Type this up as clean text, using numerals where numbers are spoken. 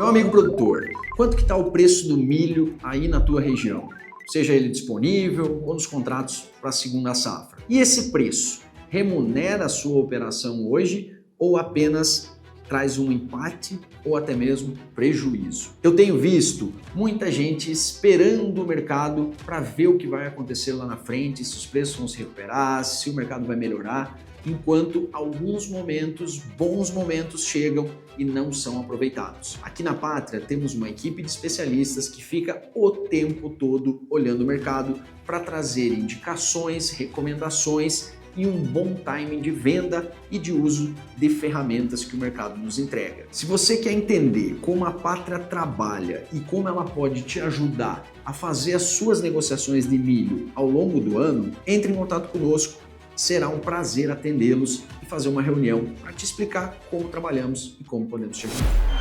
Meu amigo produtor, quanto que está o preço do milho aí na tua região? Seja ele disponível ou nos contratos para a segunda safra. E esse preço remunera a sua operação hoje ou apenas traz um empate ou até mesmo prejuízo? Eu tenho visto muita gente esperando o mercado para ver o que vai acontecer lá na frente, se os preços vão se recuperar, se o mercado vai melhorar, enquanto alguns momentos, bons momentos chegam e não são aproveitados. Aqui na Pátria temos uma equipe de especialistas que fica o tempo todo olhando o mercado para trazer indicações, recomendações e um bom timing de venda e de uso de ferramentas que o mercado nos entrega. Se você quer entender como a Pátria trabalha e como ela pode te ajudar a fazer as suas negociações de milho ao longo do ano, entre em contato conosco. Será um prazer atendê-los e fazer uma reunião para te explicar como trabalhamos e como podemos te ajudar.